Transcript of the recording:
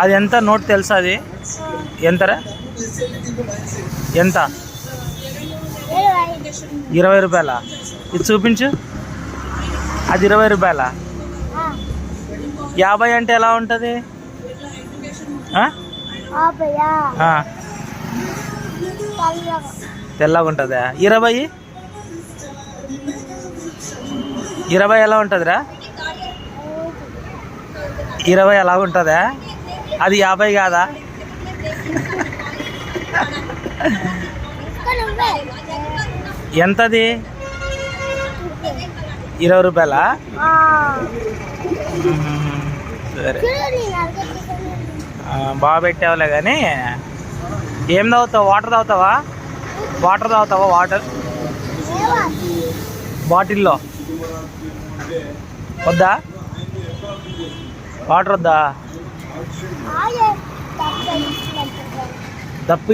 అది ఎంత నోట్ తెలుసా? అది ఎంతరా? ఎంత? 20 రూపాయల? ఇది చూపించు. అది 20 రూపాయల? 50 అంటే ఎలా ఉంటుంది? తెల్లగా ఉంటుందా? 20 ఎలా ఉంటుందిరా? 20 ఎలా ఉంటుందా? అది 50 కాదా? ఎంతది? 20 రూపాయల? సరే బాగా పెట్టావులే. కానీ ఏం తాగుతావు? వాటర్ తాగుతావా? వాటర్ బాటిల్లో వద్దా? వాటర్ వద్దా? దప్పు